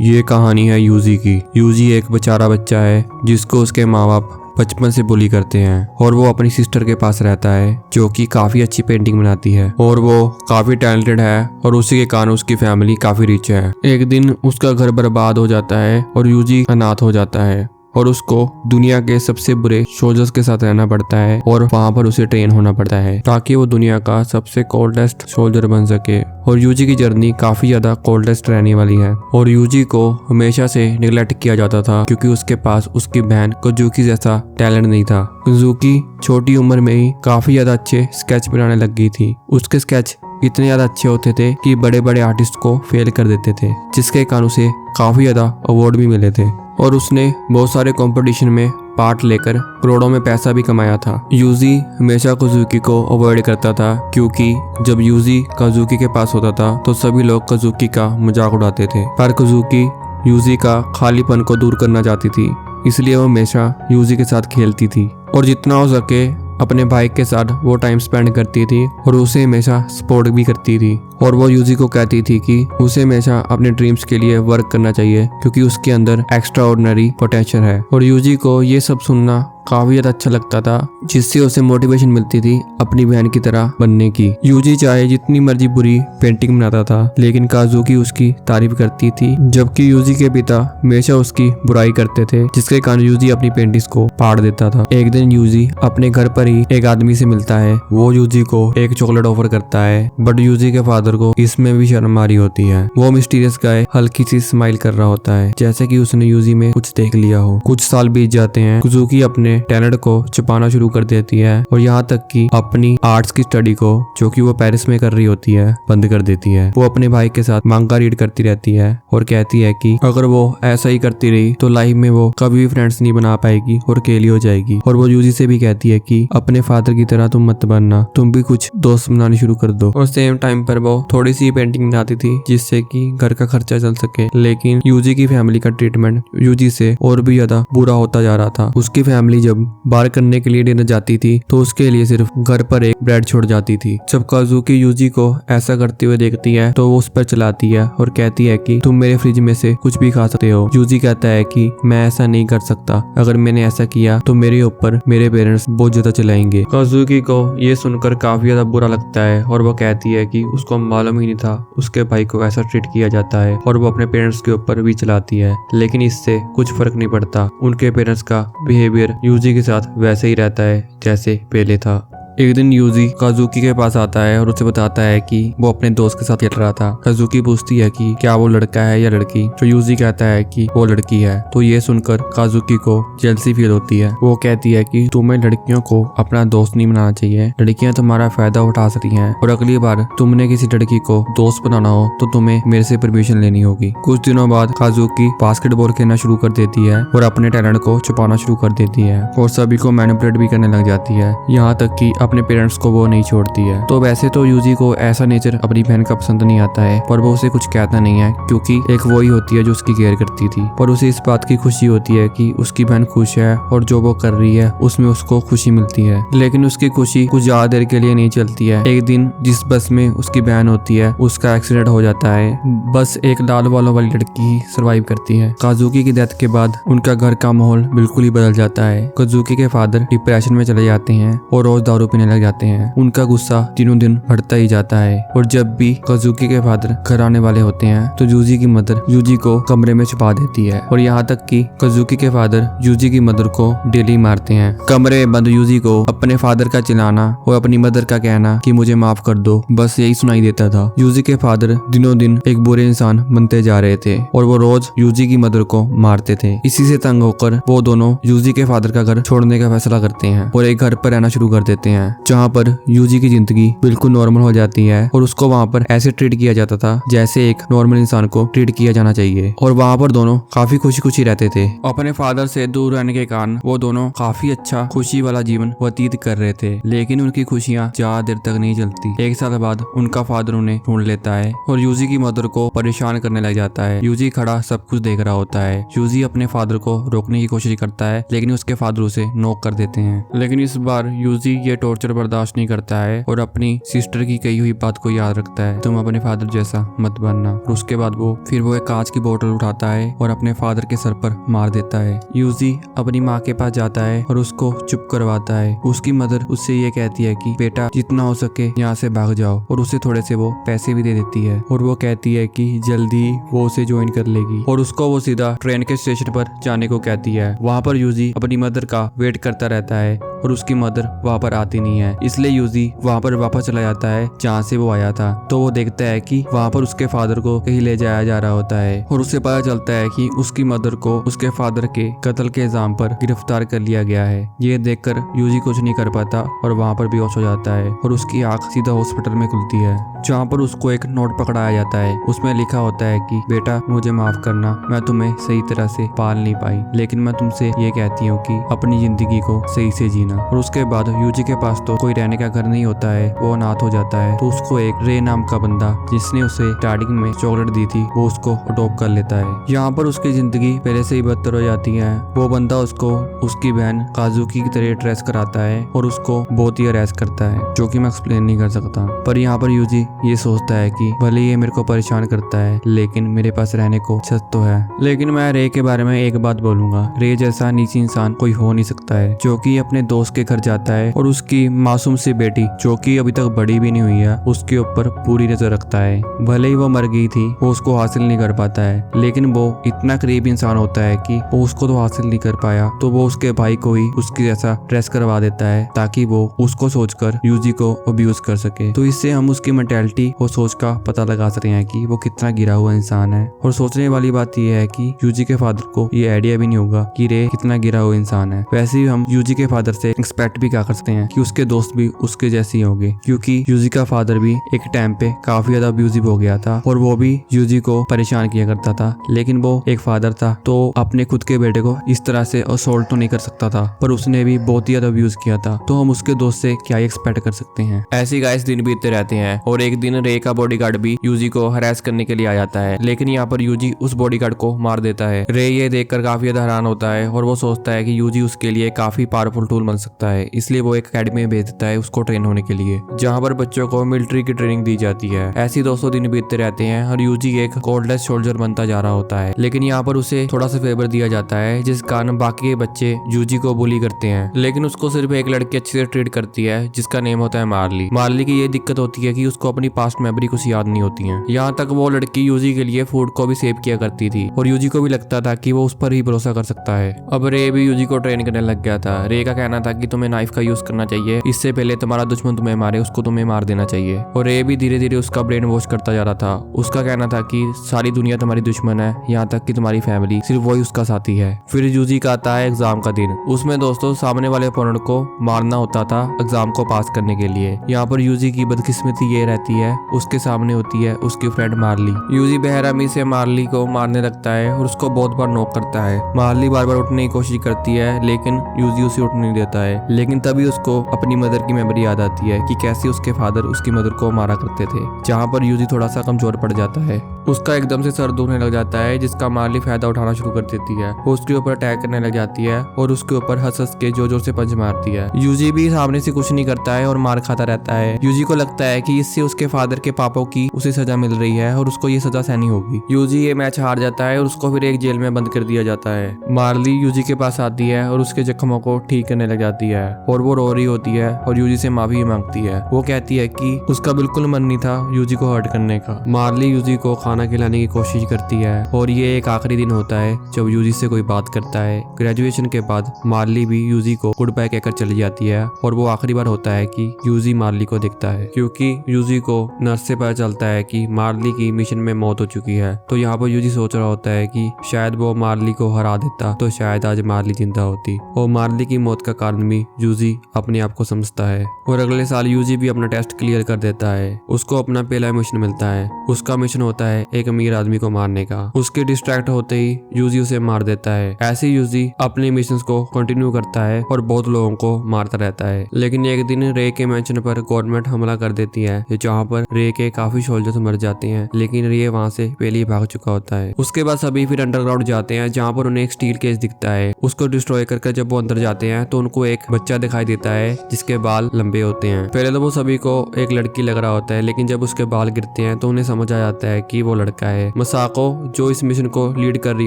ये कहानी है यूजी की। यूजी एक बेचारा बच्चा है जिसको उसके माँ बाप बचपन से बुली करते हैं और वो अपनी सिस्टर के पास रहता है जो कि काफी अच्छी पेंटिंग बनाती है और वो काफी टैलेंटेड है और उसी के कारण उसकी फैमिली काफी रिच है। एक दिन उसका घर बर्बाद हो जाता है और यूजी अनाथ हो जाता है और उसको दुनिया के सबसे बुरे सोल्जर्स के साथ रहना पड़ता है और वहाँ पर उसे ट्रेन होना पड़ता है ताकि वो दुनिया का सबसे कोल्डेस्ट सोल्जर बन सके। और यूजी की जर्नी काफी ज्यादा कोल्डेस्ट रहने वाली है और यूजी को हमेशा से निगलेक्ट किया जाता था क्योंकि उसके पास उसकी बहन कजुकी जैसा टैलेंट नहीं था। कजुकी छोटी उम्र में ही काफी ज्यादा अच्छे स्केच बनाने लग गई थी। उसके स्केच इतने ज्यादा अच्छे होते थे कि बड़े बड़े आर्टिस्ट को फेल कर देते थे, जिसके कारण उसे काफी ज्यादा अवार्ड भी मिले थे और उसने बहुत सारे कंपटीशन में पार्ट लेकर करोड़ों में पैसा भी कमाया था। यूजी हमेशा कजुकी को अवॉइड करता था क्योंकि जब यूजी कजुकी के पास होता था तो सभी लोग कजुकी का मजाक उड़ाते थे, पर कजुकी यूजी का खालीपन को दूर करना चाहती थी, इसलिए वो हमेशा यूजी के साथ खेलती थी और जितना हो सके अपने भाई के साथ वो टाइम स्पेंड करती थी और उसे हमेशा सपोर्ट भी करती थी। और वो यूजी को कहती थी कि उसे हमेशा अपने ड्रीम्स के लिए वर्क करना चाहिए क्योंकि उसके अंदर एक्स्ट्रा ऑर्डिनरी पोटेंशियल है। और यूजी को ये सब सुनना काफी ज्यादा अच्छा लगता था, जिससे उसे मोटिवेशन मिलती थी अपनी बहन की तरह बनने की। यूजी चाहे जितनी मर्जी बुरी पेंटिंग बनाता था लेकिन काजुकी उसकी तारीफ करती थी, जबकि यूजी के पिता हमेशा उसकी बुराई करते थे, जिसके कारण यूजी अपनी पेंटिंग्स को फाड़ देता था। एक दिन यूजी अपने घर पर ही एक आदमी से मिलता है। वो यूजी को एक चॉकलेट ऑफर करता है, बट यूजी के फादर को इसमें भी शर्म आ रही होती है। वो मिस्टीरियस गाय हल्की सी स्माइल कर रहा होता है जैसे कि उसने यूजी में कुछ देख लिया हो। कुछ साल बीत जाते हैं। कजुकी अपने टैलेंट को छुपाना शुरू कर देती है और यहाँ तक कि अपनी आर्ट्स की स्टडी को, जो कि वो पेरिस में कर रही होती है, बंद कर देती है। वो अपने भाई के साथ मांगा रीड करती रहती है और कहती है कि अगर वो ऐसा ही करती रही तो लाइफ में वो कभी भी फ्रेंड्स नहीं बना पाएगी और अकेली हो जाएगी। और वो यूजी से भी कहती है कि अपने फादर की तरह तुम मत बनना, तुम भी कुछ दोस्त बनाने शुरू कर दो। और सेम टाइम पर वो थोड़ी सी पेंटिंग बनाती थी जिससे कि घर का खर्चा चल सके, लेकिन यूजी की फैमिली का ट्रीटमेंट यूजी से और भी ज्यादा बुरा होता जा रहा था। उसकी फैमिली जब बाहर करने के लिए डिनर जाती थी तो उसके लिए सिर्फ घर पर एक ब्रेड छोड़ जाती थी। जब काजुकी यूजी को ऐसा करते हुए देखती है तो वो उस पर चलाती है और कहती है कि तुम मेरे फ्रिज में से कुछ भी खा सकते हो। यूजी कहता है कि मैं ऐसा नहीं कर सकता, अगर मैंने ऐसा किया तो मेरे ऊपर मेरे पेरेंट्स बहुत ज्यादा चलाएंगे। काजुकी को ये सुनकर काफी ज्यादा बुरा लगता है और वो कहती है कि उसको मालूम ही नहीं था उसके भाई को ऐसा ट्रीट किया जाता है और वो अपने पेरेंट्स के ऊपर भी चलाती है, लेकिन इससे कुछ फर्क नहीं पड़ता। उनके पेरेंट्स का बिहेवियर यूजी के साथ वैसे ही रहता है जैसे पहले था। एक दिन यूजी काजुकी के पास आता है और उसे बताता है कि वो अपने दोस्त के साथ खेल रहा था। काजुकी पूछती है कि क्या वो लड़का है या लड़की, तो यूजी कहता है कि वो लड़की है। तो ये सुनकर काजुकी को जेलसी फील होती है। वो कहती है कि तुम्हें लड़कियों को अपना दोस्त नहीं बनाना चाहिए, लड़कियां तुम्हारा फायदा उठा सकती हैं और अगली बार तुमने किसी लड़की को दोस्त बनाना हो तो तुम्हें मेरे से परमिशन लेनी होगी। कुछ दिनों बाद काजुकी बास्केटबॉल खेलना शुरू कर देती है और अपने टैलेंट को छुपाना शुरू कर देती है और सभी को मैनिपुलेट भी करने लग जाती है, यहाँ तक कि अपने पेरेंट्स को वो नहीं छोड़ती है। तो वैसे तो यूजी को ऐसा नेचर अपनी बहन का पसंद नहीं आता है, पर वो उसे कुछ कहता नहीं है क्योंकि एक वो ही होती है जो उसकी केयर करती थी। पर उसे इस बात की खुशी होती है कि उसकी बहन खुश है और जो वो कर रही है उसमें उसको खुशी मिलती है। लेकिन उसकी खुशी कुछ ज्यादा देर के लिए नहीं चलती है। एक दिन जिस बस में उसकी बहन होती है उसका एक्सीडेंट हो जाता है। बस एक लाल बालों वाली लड़की ही सर्वाइव करती है। काजुकी की डेथ के बाद उनका घर का माहौल बिल्कुल ही बदल जाता है। काजुकी के फादर डिप्रेशन में चले जाते हैं और रोज दारू पीने लग जाते हैं। उनका गुस्सा दिनों दिन बढ़ता ही जाता है और जब भी काजुकी के फादर घर आने वाले होते हैं तो यूजी की मदर यूजी को कमरे में छुपा देती है और यहाँ तक कि काजुकी के फादर यूजी की मदर को डेली मारते हैं। कमरे में बंद यूजी को अपने फादर का चिल्लाना और अपनी मदर का कहना कि मुझे माफ कर दो, बस यही सुनाई देता था। यूजी के फादर दिनों दिन एक बुरे इंसान बनते जा रहे थे और वो रोज यूजी की मदर को मारते थे। इसी से तंग होकर वो दोनों यूजी के फादर का घर छोड़ने का फैसला करते हैं और एक घर पर रहना शुरू कर देते हैं जहाँ पर यूजी की जिंदगी बिल्कुल नॉर्मल हो जाती है और उसको वहाँ पर ऐसे ट्रीट किया जाता था जैसे एक नॉर्मल इंसान को ट्रीट किया जाना चाहिए और वहाँ पर दोनों काफी खुशी खुशी रहते थे। अपने फादर से दूर रहने के कारण वो दोनों काफी अच्छा खुशी वाला जीवन व्यतीत कर रहे थे, लेकिन उनकी खुशियाँ ज्यादा देर तक नहीं चलती। एक साल बाद उनका फादर उन्हें ढूंढ लेता है और यूजी की मदर को परेशान करने लग जाता है। यूजी खड़ा सब कुछ देख रहा होता है। यूजी अपने फादर को रोकने की कोशिश करता है लेकिन उसके फादर उसे नॉक कर देते हैं। लेकिन इस बार यूजी ये टॉर्चर बर्दाश्त नहीं करता है और अपनी सिस्टर की कही हुई बात को याद रखता है, तुम अपने फादर जैसा मत बनना। और उसके बाद वो एक कांच की बोतल उठाता है और अपने फादर के सर पर मार देता है। यूजी अपनी माँ के पास जाता है और उसको चुप करवाता है। उसकी मदर उससे ये कहती है कि बेटा जितना हो सके यहाँ से भाग जाओ, और उसे थोड़े से वो पैसे भी दे देती है और वो कहती है कि जल्दी वो उसे ज्वाइन कर लेगी और उसको वो सीधा ट्रेन के स्टेशन पर जाने को कहती है। वहाँ पर यूजी अपनी मदर का वेट करता रहता है और उसकी मदर वहाँ पर आती नहीं है, इसलिए यूजी वहाँ पर वापस चला जाता है जहाँ से वो आया था। तो वो देखता है कि वहाँ पर उसके फादर को कहीं ले जाया जा रहा होता है और उसे पता चलता है कि उसकी मदर को उसके फादर के कत्ल के इल्जाम पर गिरफ्तार कर लिया गया है। ये देखकर यूजी कुछ नहीं कर पाता और वहाँ पर बेहोश हो जाता है और उसकी आंख सीधा हॉस्पिटल में खुलती है, जहाँ पर उसको एक नोट पकड़ाया जाता है। उसमें लिखा होता है कि बेटा मुझे माफ करना, मैं तुम्हें सही तरह से पाल नहीं पाई, लेकिन मैं तुमसे ये कहती हूँ कि अपनी जिंदगी को सही से जीना। और उसके बाद यूजी के पास तो कोई रहने का घर नहीं होता है, वो अनाथ हो जाता है। तो उसको एक रे नाम का बंदा जिसने उसे स्टार्टिंग में चॉकलेट दी थी वो उसको अडॉप्ट कर लेता है। यहाँ पर उसकी जिंदगी पहले से ही बदतर हो जाती है। वो बंदा उसको उसकी बहन काजुकी की तरह ड्रेस कराता है और उसको बहुत ही हरास करता है, जो कि मैं एक्सप्लेन नहीं कर सकता। पर यहाँ पर यूजी ये सोचता है कि भले ये मेरे को परेशान करता है लेकिन मेरे पास रहने को छत तो है। लेकिन मैं रे के बारे में एक बात बोलूंगा, रे जैसा नीची इंसान कोई हो नहीं सकता है, जो कि अपने दोस्त के घर जाता है और उसकी मासूम सी बेटी जो कि अभी तक बड़ी भी नहीं हुई है उसके ऊपर पूरी नजर रखता है। भले ही वो मर गई थी, वो उसको हासिल नहीं कर पाता है, लेकिन वो इतना करीब इंसान होता है कि वो उसको तो हासिल नहीं कर पाया तो वो उसके भाई को ही उसकी जैसा ड्रेस करवा देता है ताकि वो उसको सोचकर यूजी को अब्यूज कर सके। तो इससे हम उसकी मेंटालिटी और सोच का पता लगा सकते हैं कि वो कितना गिरा हुआ इंसान है। और सोचने वाली बात यह है कि यूजी के फादर को ये आइडिया भी नहीं होगा कि रे कितना गिरा हुआ इंसान है। वैसे ही हम यूजी के फादर से एक्सपेक्ट भी क्या कर सकते हैं कि उसके दोस्त भी उसके जैसे ही होंगे, क्योंकि यूजी का फादर भी एक टाइम पे काफी ज्यादा अब्यूजिव हो गया था और वो भी यूजी को परेशान किया करता था। लेकिन वो एक फादर था तो अपने खुद के बेटे को इस तरह से असोल्ट तो नहीं कर सकता था, पर उसने भी बहुत ही ज्यादा अब्यूज किया था। तो हम उसके दोस्त से क्या एक्सपेक्ट कर सकते हैं। ऐसे गाइस दिन बीतते रहते हैं और एक दिन रे का बॉडीगार्ड भी यूजी को हरास करने के लिए आ जाता है, लेकिन यहाँ पर यूजी उस बॉडीगार्ड को मार देता है। रे ये देखकर काफी ज्यादा हैरान होता है और वो सोचता है कि यूजी उसके लिए काफी पावरफुल टूल बन सकता है, इसलिए वो एक अकेडमी में भेज देता है उसको ट्रेन होने के लिए, जहाँ पर बच्चों को मिलिट्री की ट्रेनिंग दी जाती है। ऐसे 200 दिन बीतते रहते हैं और यूजी एक कोल्डलेस सोल्जर बनता जा रहा होता है, लेकिन यहाँ पर उसे थोड़ा सा फेवर दिया जाता है जिस कारण बाकी के बच्चे यूजी को बुली करते हैं, लेकिन उसको सिर्फ एक लड़की अच्छे से ट्रीट करती है जिसका नेम होता है मार्ली। मार्ली की ये दिक्कत होती है कि उसको अपनी पास्ट मेमोरी कुछ याद नहीं होती है। यहाँ तक वो लड़की यूजी के लिए फूड को भी सेव किया करती थी और यूजी को भी लगता था कि वो उस पर ही भरोसा कर सकता है। अब रे भी यूजी को ट्रेन करने लग गया था। रे का कहना था कि तुम्हें नाइफ का यूज करना चाहिए, इससे पहले तुम्हारा दुश्मन तुम्हें मारे उसको तुम्हें मार देना चाहिए। और रे भी धीरे धीरे उसका ब्रेन वॉश करता जा रहा था। उसका कहना था कि सारी दुनिया तुम्हारी दुश्मन है, यहाँ तक कि तुम्हारी फैमिली, सिर्फ वही उसका साथी है। फिर यूजी का आता है एग्जाम का दिन। उसमें दोस्तों सामने वाले अपोनेंट को मारना होता था एग्जाम को पास करने के लिए। यहाँ पर यूजी की बदकिस्मती ये रहती है उसके सामने होती है उसकी फ्रेंड मार्ली। यूजी बेरहमी से मार्ली को मारने लगता है और उसको बहुत बार नॉक करता है। मार्ली बार बार उठने की कोशिश करती है लेकिन यूजी उसे उठने नहीं देता है। लेकिन तभी उसको अपनी मदर की मेमोरी याद आती है कि कैसे उसके फादर उसकी मदर को मारा करते थे, जहाँ पर यूजी थोड़ा सा कमजोर पड़ जाता है। उसका एकदम से सर दुखने लग जाता है जिसका मार्ली फायदा उठाना शुरू कर देती है। वो उसके ऊपर अटैक करने लग जाती है और उसके ऊपर हंस हंस के जोर जोर से पंच मारती है। यूजी भी सामने से कुछ नहीं करता है और मार खाता रहता है। यूजी को लगता है कि इससे उसके फादर के पापों की उसे सजा मिल रही है और उसको ये सजा सहनी होगी। यूजी ये मैच हार जाता है और उसको फिर एक जेल में बंद कर दिया जाता है। मार्ली यूजी के पास आती है और उसके जख्मों को ठीक करने लग जाती है और वो रो रही होती है और यूजी से माफी मांगती है। वो कहती है कि उसका बिल्कुल मन नहीं था यूजी को हर्ट करने का। मार्ली यूजी को खाना खिलाने की कोशिश करती है और ये एक आखिरी दिन होता है जब यूजी से कोई बात करता है। ग्रेजुएशन के बाद मार्ली भी यूजी को गुड बाय कहकर चली जाती है और वो आखिरी बार होता है कि यूजी मार्ली को देखता है, क्योंकि यूजी को नर्स से पता चलता है कि मार्ली की मिशन में मौत हो चुकी है। तो यहाँ पर यूजी सोच रहा होता है कि शायद वो मार्ली को हरा देता तो शायद आज मार्ली जिंदा होती। और मार्ली की मौत का कारण भी यूजी अपने आप को समझता है। और अगले साल यूजी भी अपना टेस्ट क्लियर कर देता है। उसको अपना पहला मिशन मिलता है। उसका मिशन होता है एक अमीर आदमी को मारने का। उसके डिस्ट्रैक्ट होते ही यूजी उसे मार देता है। ऐसे यूजी अपने मिशन को कंटिन्यू करता है और बहुत लोगों को मारता रहता है। लेकिन एक दिन रे के मैंशन पर गवर्नमेंट हमला कर देती है, जहाँ पर रे के काफी सोल्जर्स मर जाते हैं, लेकिन रे वहाँ से पहले ही भाग चुका होता है। उसके बाद सभी फिर अंडरग्राउंड जाते हैं, जहाँ पर उन्हें एक स्टील केस दिखता है। उसको डिस्ट्रॉय करके जब वो अंदर जाते हैं तो उनको को एक बच्चा दिखाई देता है जिसके बाल लंबे होते हैं। पहले तो वो सभी को एक लड़की लग रहा होता है, लेकिन जब उसके बाल गिरते हैं तो उन्हें समझ आ जाता है कि वो लड़का है। मसाको जो इस मिशन को लीड कर रही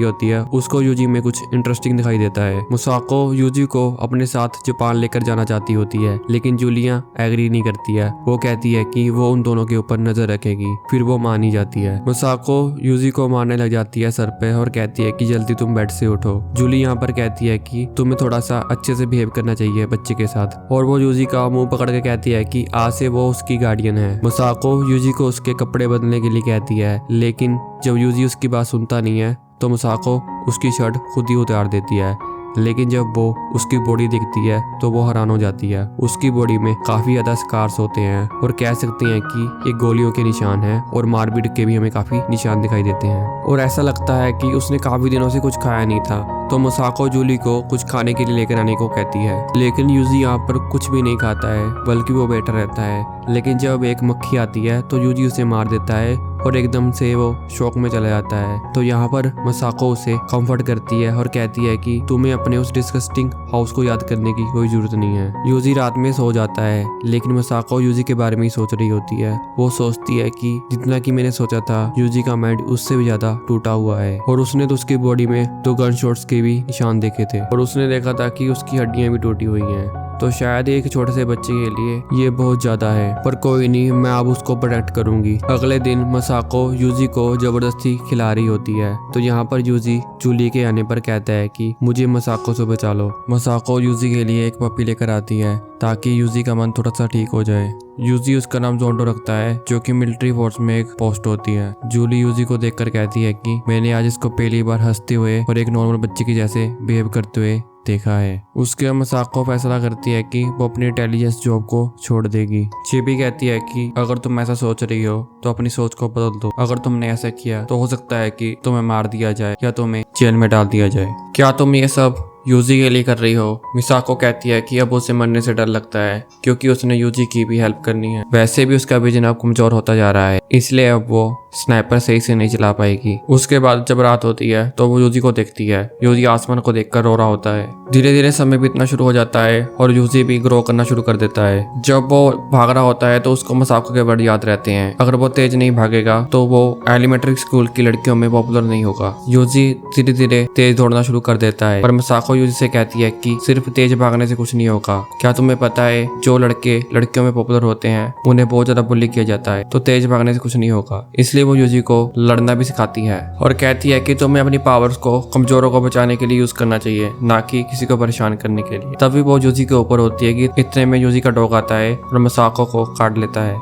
होती है उसको यूजी में कुछ इंटरेस्टिंग दिखाई देता है। मसाको यूजी को अपने साथ जापान लेकर जाना चाहती होती है, लेकिन जूलिया एग्री नहीं करती है। वो कहती है कि वो उन दोनों के ऊपर नजर रखेगी, फिर वो मान ही जाती है। मसाको यूजी को मारने लग जाती है सर पे और कहती है कि जल्दी तुम बेड से उठो। जूली यहाँ पर कहती है कि तुम्हें थोड़ा सा अच्छे से बिहेव करना चाहिए बच्चे के साथ, और वो यूजी का मुंह पकड़ के कहती है कि आज से वो उसकी गार्डियन है। मसाको यूजी को उसके कपड़े बदलने के लिए कहती है, लेकिन जब यूजी उसकी बात सुनता नहीं है तो मसाको उसकी शर्ट खुद ही उतार देती है। लेकिन जब वो उसकी बॉडी दिखती है तो वो हैरान हो जाती है। उसकी बॉडी में काफी ज्यादा स्कार्स होते हैं और कह सकते हैं कि ये गोलियों के निशान हैं, और मारपीट के भी हमें काफी निशान दिखाई देते हैं। और ऐसा लगता है कि उसने काफी दिनों से कुछ खाया नहीं था, तो मसाको जूली को कुछ खाने के लिए लेकर आने को कहती है। लेकिन यूजी यहाँ पर कुछ भी नहीं खाता है, बल्कि वो बैठा रहता है। लेकिन जब एक मक्खी आती है तो यूजी उसे मार देता है और एकदम से वो शौक में चला जाता है। तो यहाँ पर मसाको उसे कंफर्ट करती है और कहती है कि तुम्हें अपने उस डिस्गस्टिंग हाउस को याद करने की कोई जरूरत नहीं है। यूजी रात में सो जाता है, लेकिन मसाको यूजी के बारे में ही सोच रही होती है। वो सोचती है कि जितना कि मैंने सोचा था, यूजी का माइंड उससे भी ज्यादा टूटा हुआ है, और उसने तो उसकी बॉडी में 2 गन शॉट्स के भी निशान देखे थे, और उसने देखा था कि उसकी हड्डियां भी टूटी हुई हैं। तो शायद एक छोटे से बच्चे के लिए ये बहुत ज्यादा है, पर कोई नहीं, मैं अब उसको प्रोटेक्ट करूंगी। अगले दिन मसाको यूजी को जबरदस्ती खिला रही होती है। तो यहाँ पर यूजी जूली के आने पर कहता है कि मुझे मसाको से बचा लो। मसाको यूजी के लिए एक पपी लेकर आती है ताकि यूजी का मन थोड़ा सा ठीक हो जाए। यूजी उसका नाम जोंडो रखता है, जो कि मिलिट्री फोर्स में एक पोस्ट होती है। जूली यूजी को देखकर कहती है कि मैंने आज इसको पहली बार हंसते हुए और एक नॉर्मल बच्चे की जैसे बिहेव करते हुए देखा है। उसके बाद मसाको फैसला करती है कि वो अपनी इंटेलिजेंस जॉब को छोड़ देगी। चिबी कहती है कि अगर तुम ऐसा सोच रही हो तो अपनी सोच को बदल दो। अगर तुमने ऐसा किया तो हो सकता है कि तुम्हें मार दिया जाए या तुम्हें जेल में डाल दिया जाए। क्या तुम ये सब यूजी के लिए कर रही हो? मिसाको कहती है कि अब उसे मरने से डर लगता है, क्योंकि उसने यूजी की भी हेल्प करनी है। वैसे भी उसका विजन अब कमजोर होता जा रहा है, इसलिए अब वो स्नाइपर सही से नहीं चला पाएगी। उसके बाद जब रात होती है तो वो यूजी को देखती है। यूजी आसमान को देखकर रो रहा होता है। धीरे धीरे समय बीतना शुरू हो जाता है और यूजी भी ग्रो करना शुरू कर देता है। जब वो भाग रहा होता है तो उसको मसाको के वर्ड याद रहते हैं। अगर वो तेज नहीं भागेगा तो वो एलिमेंट्री स्कूल की लड़कियों में पॉपुलर नहीं होगा। यूजी धीरे धीरे तेज दौड़ना शुरू कर देता है, पर मसाको यूजी से कहती है कि सिर्फ तेज भागने से कुछ नहीं होगा। क्या तुम्हें पता है, जो लड़के लड़कियों में पॉपुलर होते हैं उन्हें बहुत ज्यादा बुली किया जाता है, तो तेज भागने से कुछ नहीं होगा। इसलिए वो यूजी को लड़ना भी सिखाती है और कहती है कि तुम्हें अपनी पावर्स को कमजोरों को बचाने के लिए यूज करना चाहिए, ना कि किसी को परेशान करने के लिए। तभी वो यूजी के ऊपर होती है कि इतने में यूजी का डॉग आता है और मसाको को काट लेता है।